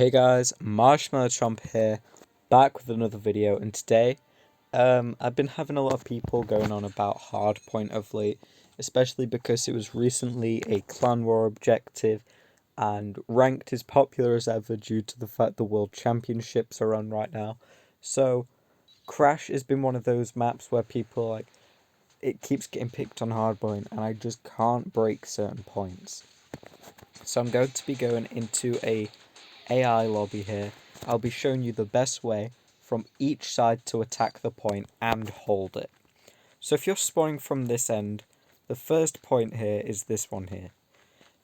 Hey guys, Marshmallow Chomp here, back with another video, and today, I've been having a lot of people going on about Hardpoint of late, especially because it was recently a clan war objective, and ranked as popular as ever due to the fact the World Championships are on right now. So, Crash has been one of those maps where people it keeps getting picked on Hardpoint, and I just can't break certain points. So I'm going to be going into a AI lobby here. I'll be showing you the best way from each side to attack the point and hold it. So if you're spawning from this end, the first point here is this one here.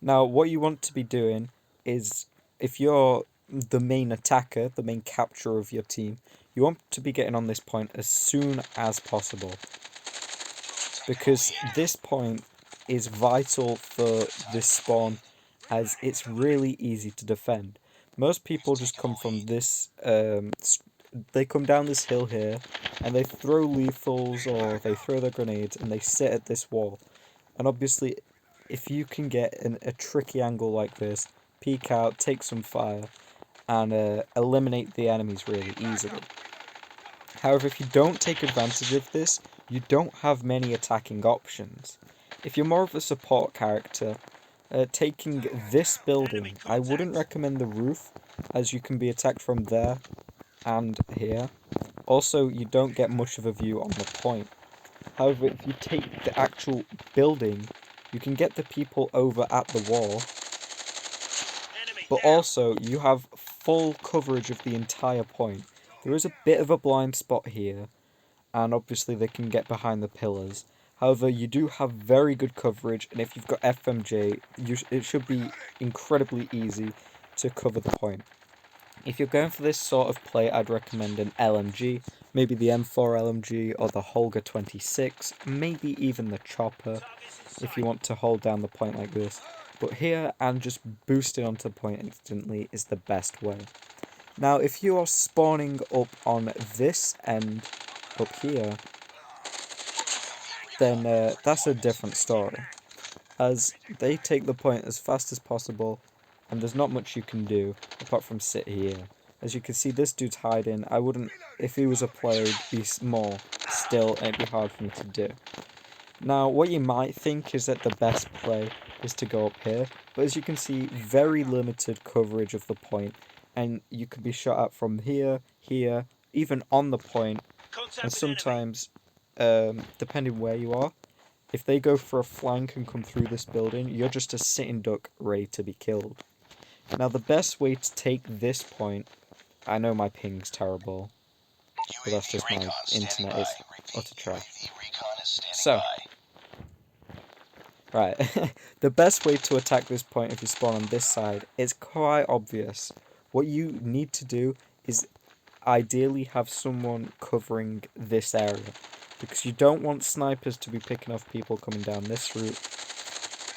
Now what you want to be doing is, if you're the main attacker, the main capturer of your team, you want to be getting on this point as soon as possible, because this point is vital for this spawn, as it's really easy to defend. Most people just come from this, they come down this hill here, and they throw lethals or they throw their grenades, and they sit at this wall. And obviously, if you can get a tricky angle like this, peek out, take some fire, and eliminate the enemies really easily. However, if you don't take advantage of this, you don't have many attacking options. If you're more of a support character, taking this building, I wouldn't recommend the roof, as you can be attacked from there and here. Also, you don't get much of a view on the point. However, if you take the actual building, you can get the people over at the wall, but also you have full coverage of the entire point. There is a bit of a blind spot here, and obviously they can get behind the pillars. However, you do have very good coverage, and if you've got FMJ, it should be incredibly easy to cover the point. If you're going for this sort of play, I'd recommend an LMG, maybe the M4 LMG or the Holger 26, maybe even the Chopper, if you want to hold down the point like this. But here, and just boosting onto the point instantly is the best way. Now, if you are spawning up on this end, up here, then that's a different story, as they take the point as fast as possible, and there's not much you can do apart from sit here. As you can see, this dude's hiding. I wouldn't, if he was a player, he'd be small still, and it'd be hard for me to do. Now, what you might think is that the best play is to go up here, but as you can see, very limited coverage of the point, and you could be shot at from here, here, even on the point, and sometimes, depending where you are, if they go for a flank and come through this building, you're just a sitting duck ready to be killed. Now, the best way to take this point, I know my ping's terrible, but that's just my internet is utter trash. So, right, the best way to attack this point if you spawn on this side is quite obvious. What you need to do is ideally have someone covering this area, because you don't want snipers to be picking off people coming down this route.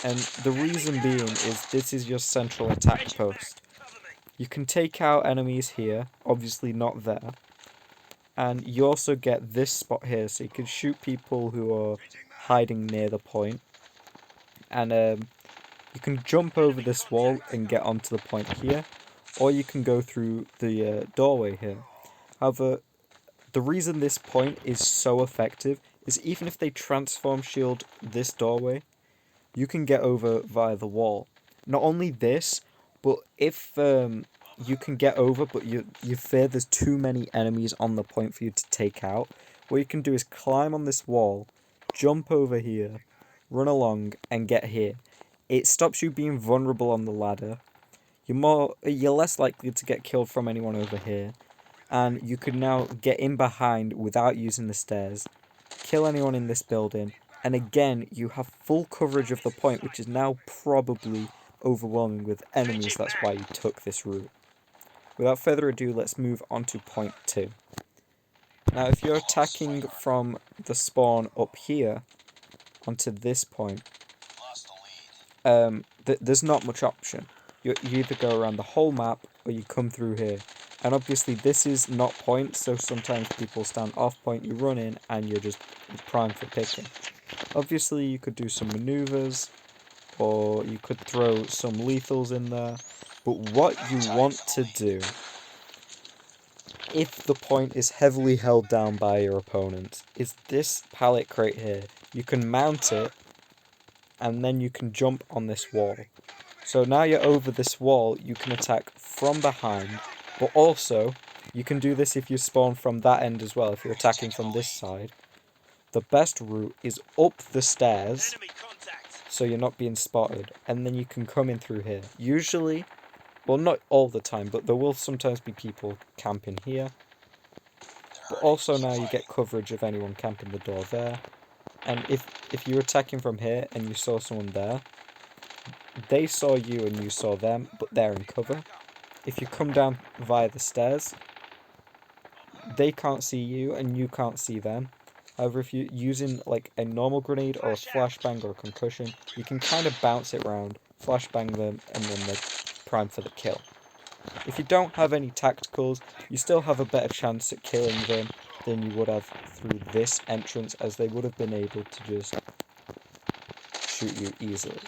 And the reason being is this is your central attack post. You can take out enemies here, obviously not there, and you also get this spot here, so you can shoot people who are hiding near the point, and you can jump over this wall and get onto the point here, or you can go through the doorway here. However, the reason this point is so effective is even if they transform shield this doorway, you can get over via the wall. Not only this, but if you can get over, but you fear there's too many enemies on the point for you to take out, what you can do is climb on this wall, jump over here, run along, and get here. It stops you being vulnerable on the ladder. You're less likely to get killed from anyone over here, and you can now get in behind without using the stairs, kill anyone in this building, and again, you have full coverage of the point, which is now probably overwhelming with enemies. That's why you took this route. Without further ado, let's move on to point 2. Now, if you're attacking from the spawn up here onto this point, there's not much option. You either go around the whole map or you come through here. And obviously this is not point, so sometimes people stand off point, you run in, and you're just primed for picking. Obviously you could do some maneuvers, or you could throw some lethals in there, But what you want to do, if the point is heavily held down by your opponent, is this pallet crate here. You can mount it, and then you can jump on this wall. So now you're over this wall, you can attack from behind, but also, you can do this if you spawn from that end as well, if you're attacking from this side. The best route is up the stairs, so you're not being spotted, and then you can come in through here. Usually, well, not all the time, but there will sometimes be people camping here. But also now you get coverage of anyone camping the door there. And if you're attacking from here and you saw someone there, they saw you and you saw them, but they're in cover. If you come down via the stairs, they can't see you and you can't see them. However, if you're using like a normal grenade or a flashbang or a concussion, you can kind of bounce it around, flashbang them, and then they're primed for the kill. If you don't have any tacticals, you still have a better chance at killing them than you would have through this entrance, as they would have been able to just shoot you easily.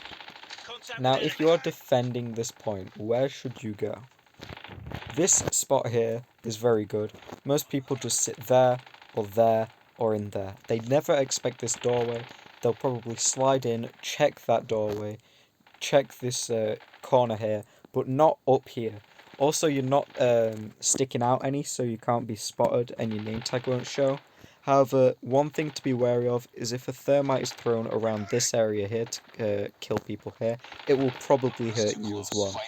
Now, if you are defending this point, where should you go? This spot here is very good. Most people just sit there, or in there. They never expect this doorway. They'll probably slide in, check that doorway, check this corner here, but not up here. Also, you're not sticking out any, so you can't be spotted and your name tag won't show. However, one thing to be wary of is if a thermite is thrown around this area here to kill people here, it will probably hurt you as well.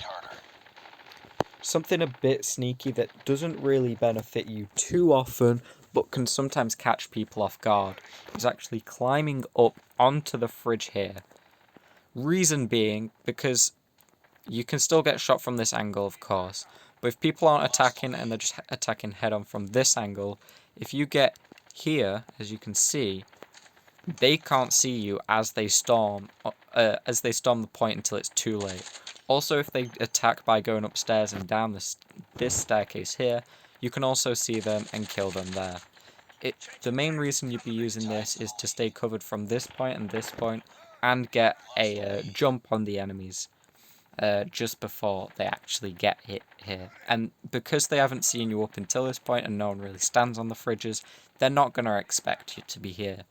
Something a bit sneaky that doesn't really benefit you too often, but can sometimes catch people off guard, is actually climbing up onto the fridge here. Reason being, because you can still get shot from this angle, of course, but if people aren't attacking and they're just attacking head-on from this angle, if you get here, as you can see, they can't see you as they storm the point until it's too late. Also, if they attack by going upstairs and down this staircase here, you can also see them and kill them there. The main reason you'd be using this is to stay covered from this point and get a jump on the enemies just before they actually get hit here. And because they haven't seen you up until this point and no one really stands on the fridges, they're not going to expect you to be here.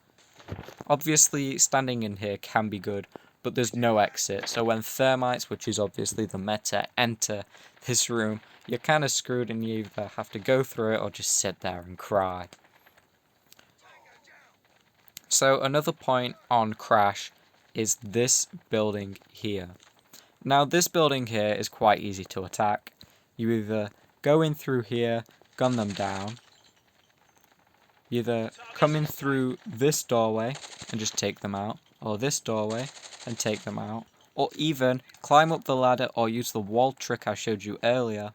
Obviously, standing in here can be good, but there's no exit, so when thermites, which is obviously the meta, enter this room, you're kind of screwed and you either have to go through it or just sit there and cry. So another point on Crash is this building here. Now this building here is quite easy to attack. You either go in through here, gun them down, you either come in through this doorway and just take them out, or this doorway and take them out, or even climb up the ladder or use the wall trick I showed you earlier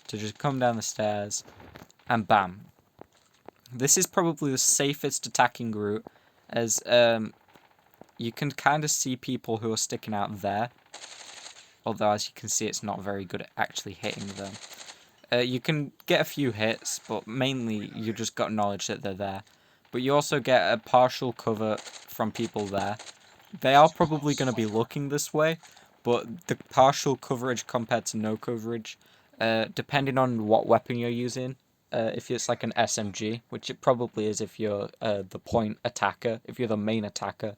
to just come down the stairs and bam. This is probably the safest attacking route, as you can kind of see people who are sticking out there, although as you can see it's not very good at actually hitting them. You can get a few hits, but mainly you just got knowledge that they're there. But you also get a partial cover from people there. They are probably going to be looking this way, but the partial coverage compared to no coverage, depending on what weapon you're using, if it's like an SMG, which it probably is if you're the point attacker, if you're the main attacker,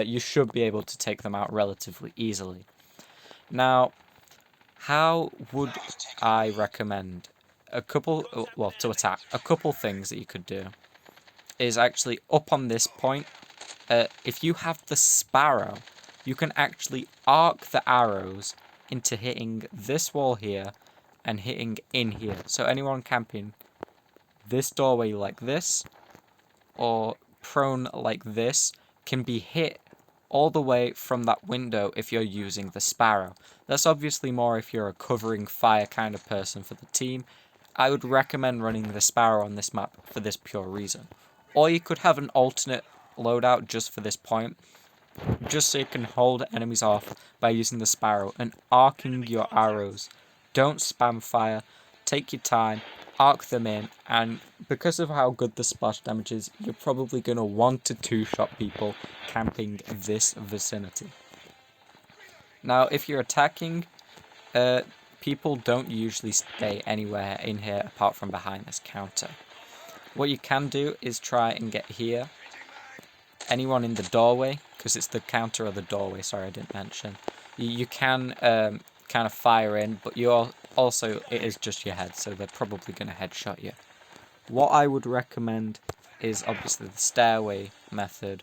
you should be able to take them out relatively easily. Now, how would I recommend to attack? A couple things that you could do is actually up on this point. If you have the Sparrow, you can actually arc the arrows into hitting this wall here and hitting in here. So anyone camping this doorway like this or prone like this can be hit all the way from that window if you're using the Sparrow. That's obviously more if you're a covering fire kind of person for the team. I would recommend running the Sparrow on this map for this pure reason. Or you could have an alternate loadout just for this point, just so you can hold enemies off by using the Sparrow and arcing your arrows. Don't spam fire, take your time, arc them in, and because of how good the splash damage is, you're probably going to want to two-shot people camping this vicinity. Now, if you're attacking, people don't usually stay anywhere in here apart from behind this counter. What you can do is try and get here. Anyone in the doorway, because it's the counter or the doorway, sorry I didn't mention. You can kind of fire in, but you're also, it is just your head, so they're probably going to headshot you. What I would recommend is obviously the stairway method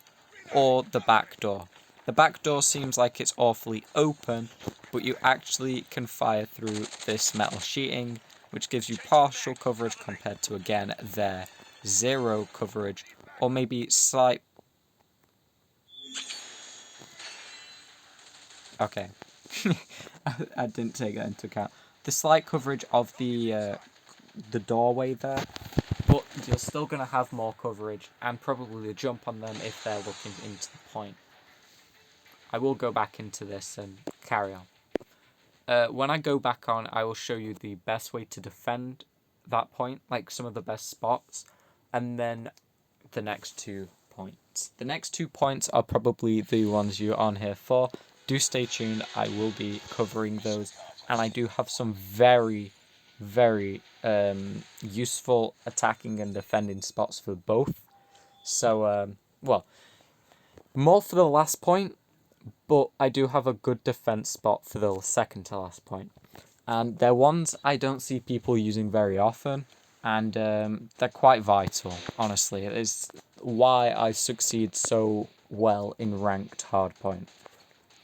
or the back door. The back door seems like it's awfully open, but you actually can fire through this metal sheeting, which gives you partial coverage compared to, again, their zero coverage, or maybe slight... Okay. I didn't take that into account. The slight coverage of the doorway there, but you're still going to have more coverage and probably a jump on them if they're looking into the point. I will go back into this and carry on. When I go back on, I will show you the best way to defend that point, like some of the best spots, and then the next 2 points. The next 2 points are probably the ones you're on here for. Do stay tuned, I will be covering those, and I do have some very, very useful attacking and defending spots for both. So, well, more for the last point, but I do have a good defense spot for the second to last point. And they're ones I don't see people using very often, and they're quite vital, honestly. It is why I succeed so well in ranked hardpoint.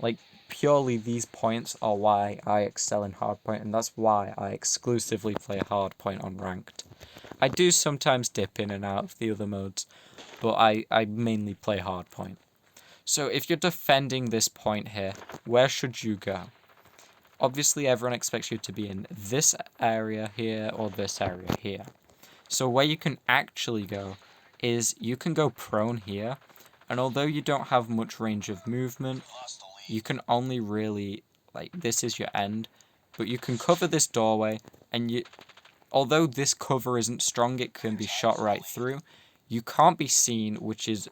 Like, purely these points are why I excel in hardpoint, and that's why I exclusively play hardpoint on ranked. I do sometimes dip in and out of the other modes, but I mainly play hardpoint. So if you're defending this point here, where should you go? Obviously, everyone expects you to be in this area here or this area here. So where you can actually go is you can go prone here. And although you don't have much range of movement, you can only really, like, this is your end. But you can cover this doorway, and although this cover isn't strong, it can be shot right through. You can't be seen, which is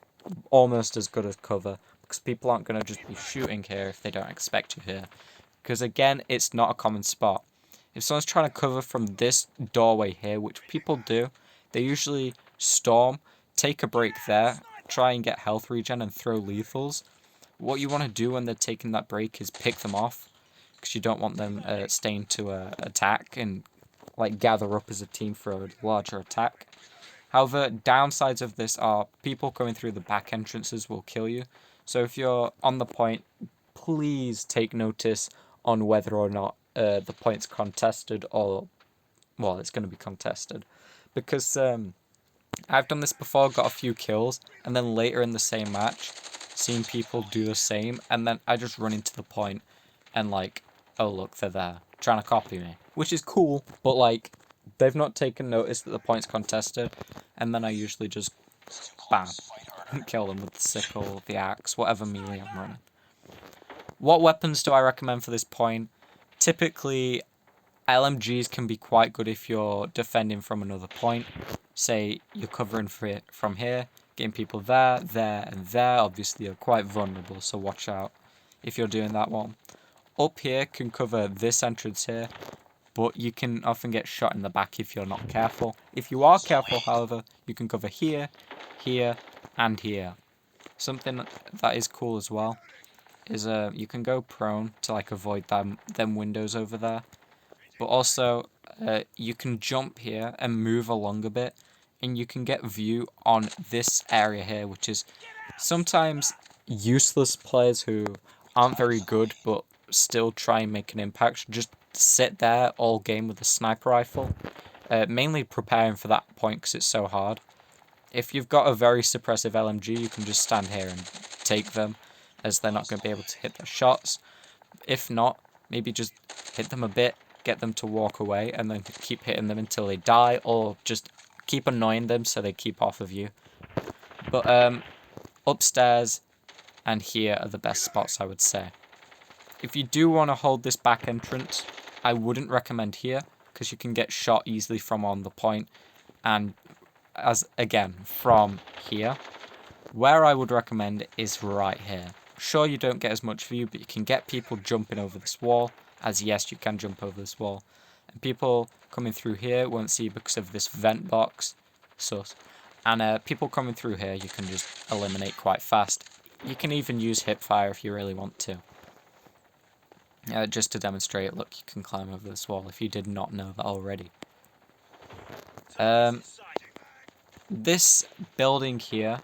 almost as good as cover, because people aren't going to just be shooting here if they don't expect you here. Because again, it's not a common spot. If someone's trying to cover from this doorway here, which people do, they usually storm, take a break there, try and get health regen and throw lethals. What you want to do when they're taking that break is pick them off, because you don't want them staying to attack and like gather up as a team for a larger attack. However, downsides of this are people coming through the back entrances will kill you. So if you're on the point, please take notice on whether or not the point's contested, or, well, it's going to be contested. Because I've done this before, got a few kills, and then later in the same match, seen people do the same, and then I just run into the point and like, oh look, they're there, trying to copy me. Which is cool, but like, they've not taken notice that the point's contested, and then I usually just, bam, kill them with the sickle, the axe, whatever melee I'm running. What weapons do I recommend for this point? Typically, LMGs can be quite good if you're defending from another point. Say you're covering from here, getting people there, there, and there. Obviously, you're quite vulnerable, so watch out if you're doing that one. Up here can cover this entrance here, but you can often get shot in the back if you're not careful. If you are careful, however, you can cover here, here, and here. Something that is cool as well is you can go prone to like avoid them windows over there, but also you can jump here and move along a bit, and you can get view on this area here, which is sometimes useless players who aren't very good but still try and make an impact just sit there all game with a sniper rifle, mainly preparing for that point because it's so hard. If you've got a very suppressive LMG, you can just stand here and take them, as they're not going to be able to hit their shots. If not, maybe just hit them a bit, get them to walk away, and then keep hitting them until they die, or just keep annoying them so they keep off of you. But upstairs and here are the best spots, I would say. If you do want to hold this back entrance, I wouldn't recommend here, because you can get shot easily from on the point, and as again from here. Where I would recommend is right here. Sure, you don't get as much view, but you can get people jumping over this wall. as yes, you can jump over this wall. And people coming through here won't see you because of this vent box. Sus. And people coming through here you can just eliminate quite fast. You can even use hipfire if you really want to. Just to demonstrate, look, you can climb over this wall if you did not know that already. This building here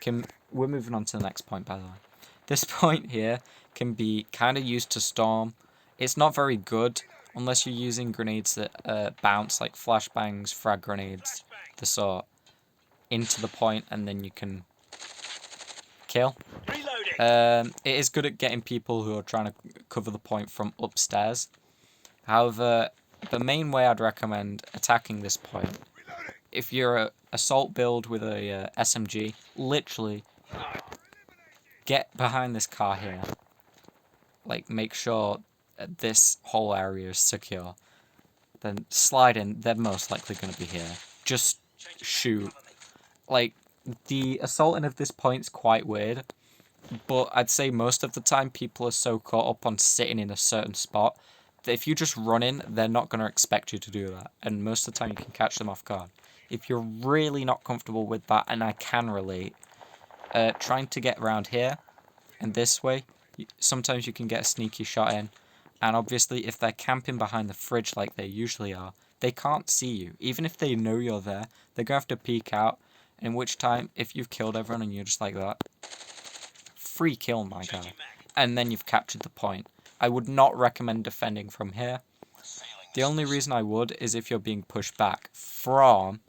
can... We're moving on to the next point, by the way. This point here can be kind of used to storm. It's not very good unless you're using grenades that bounce, like flashbangs, frag grenades, the sort, into the point, and then you can kill. It is good at getting people who are trying to cover the point from upstairs. However, the main way I'd recommend attacking this point, if you're a assault build with a SMG, literally get behind this car here. Like, make sure this whole area is secure. Then slide in, they're most likely going to be here. Just shoot. Like, the assaulting of this point's quite weird, but I'd say most of the time people are so caught up on sitting in a certain spot that if you just run in, they're not going to expect you to do that. And most of the time you can catch them off guard. If you're really not comfortable with that, and I can relate, trying to get around here and this way, sometimes you can get a sneaky shot in. And obviously if they're camping behind the fridge like they usually are, they can't see you. Even if they know you're there, they're going to have to peek out. In which time, if you've killed everyone and you're just like that, free kill, my guy. And then you've captured the point. I would not recommend defending from here. The only reason I would is if you're being pushed back from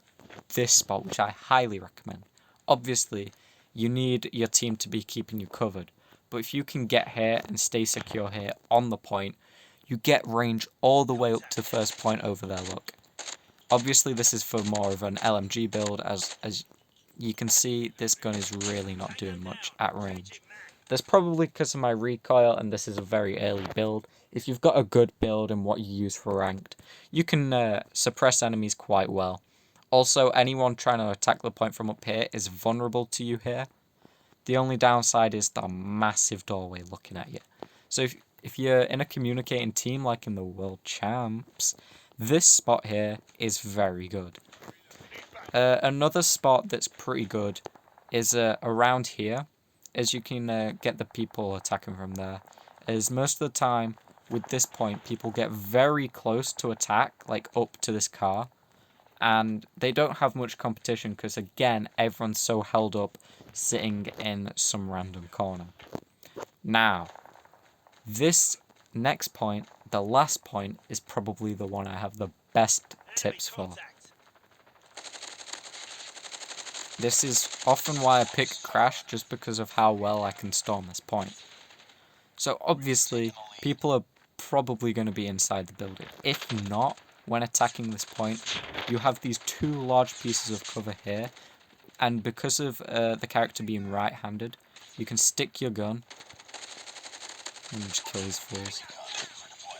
this spot, which I highly recommend. Obviously, you need your team to be keeping you covered. But if you can get here and stay secure here on the point, you get range all the way up to first point over there, look. Obviously, this is for more of an LMG build, as you can see, this gun is really not doing much at range. That's probably because of my recoil, and this is a very early build. If you've got a good build and what you use for ranked, you can suppress enemies quite well. Also, anyone trying to attack the point from up here is vulnerable to you here. The only downside is the massive doorway looking at you. So if you're in a communicating team like in the World Champs, this spot here is very good. Another spot that's pretty good is around here, as you can get the people attacking from there. As most of the time, with this point, people get very close to attack, like up to this car. And they don't have much competition because, again, everyone's so held up sitting in some random corner. Now, this next point, the last point, is probably the one I have the best tips for. This is often why I pick Crash, just because of how well I can storm this point. So obviously, people are probably going to be inside the building. If not, when attacking this point, you have these two large pieces of cover here, and because of the character being right-handed, you can stick your gun. Let me just kill these fools.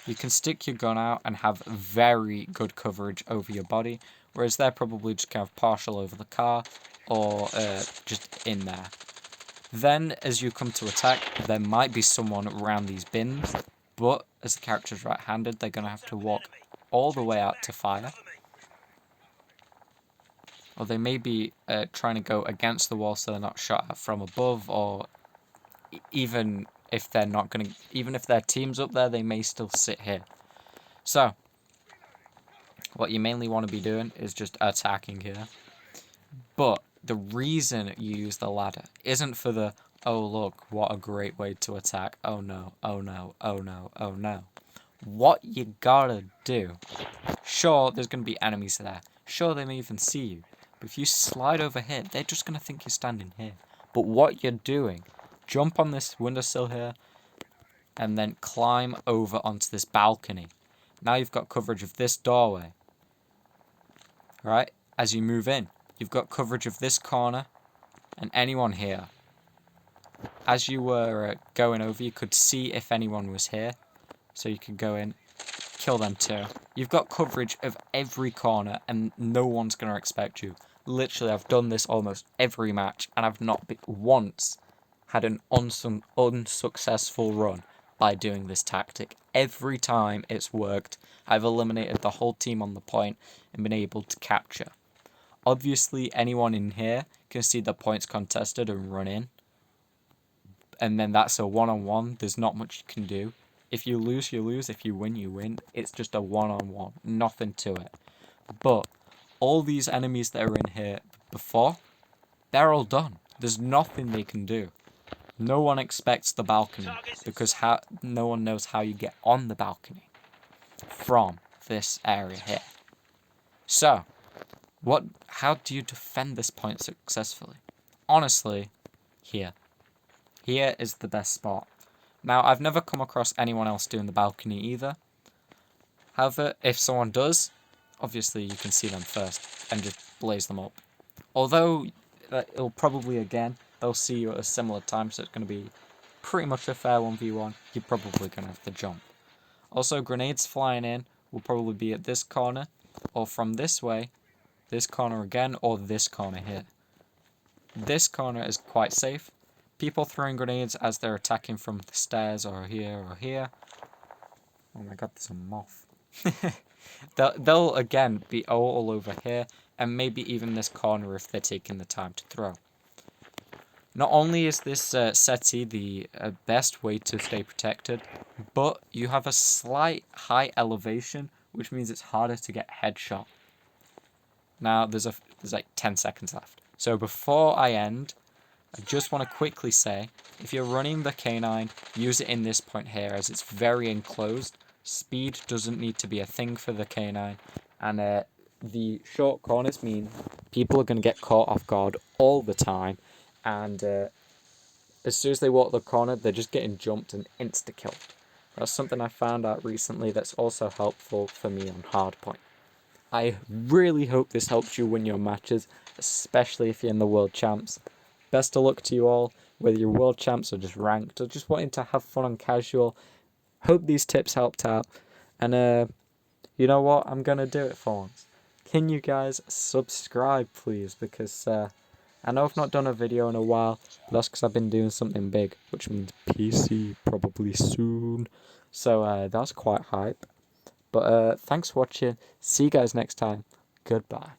You can stick your gun out and have very good coverage over your body, whereas they're probably just kind of partial over the car, or just in there. Then, as you come to attack, there might be someone around these bins, but as the character's right-handed, they're going to have to walk all the way out to fire. Or they may be trying to go against the wall so they're not shot at from above, or even if they're not going to, even if their team's up there, they may still sit here. So, what you mainly want to be doing is just attacking here. But the reason you use the ladder isn't for the, oh look, what a great way to attack, oh no, oh no, oh no, oh no. What you gotta do, sure, there's going to be enemies there, sure, they may even see you, but if you slide over here, they're just going to think you're standing here. But what you're doing, jump on this windowsill here, and then climb over onto this balcony. Now you've got coverage of this doorway. Right? As you move in, you've got coverage of this corner and anyone here. As you were going over, you could see if anyone was here. So you could go in, kill them too. You've got coverage of every corner and no one's going to expect you. Literally, I've done this almost every match and I've not once had an unsuccessful run by doing this tactic. Every time it's worked, I've eliminated the whole team on the point and been able to capture. Obviously, anyone in here can see the points contested and run in. And then that's a one-on-one. There's not much you can do. If you lose, you lose. If you win, you win. It's just a one-on-one. Nothing to it. But all these enemies that are in here before, they're all done. There's nothing they can do. No one expects the balcony because no one knows how you get on the balcony from this area here. So, how do you defend this point successfully? Honestly, here. Here is the best spot. Now, I've never come across anyone else doing the balcony either. However, if someone does, obviously you can see them first and just blaze them up. Although, it'll probably, again, they'll see you at a similar time, so it's going to be pretty much a fair 1v1. You're probably going to have to jump. Also, grenades flying in will probably be at this corner, or from this way, this corner again, or this corner here. This corner is quite safe. People throwing grenades as they're attacking from the stairs or here or here. Oh my god, there's a moth. they'll again be all over here, and maybe even this corner if they're taking the time to throw. Not only is this settee the best way to stay protected, but you have a slight high elevation, which means it's harder to get headshot. Now, there's like 10 seconds left. So before I end, I just want to quickly say, if you're running the K9, use it in this point here, as it's very enclosed. Speed doesn't need to be a thing for the K9, and the short corners mean people are going to get caught off guard all the time, and as soon as they walk the corner, they're just getting jumped and insta-killed. That's something I found out recently that's also helpful for me on Hardpoint. I really hope this helps you win your matches, especially if you're in the World Champs. Best of luck to you all, whether you're World Champs or just ranked, or just wanting to have fun on casual. Hope these tips helped out, and you know what, I'm going to do it for once. Can you guys subscribe, please, because I know I've not done a video in a while, but that's because I've been doing something big, which means PC probably soon, so that's quite hype. But thanks for watching, see you guys next time, goodbye.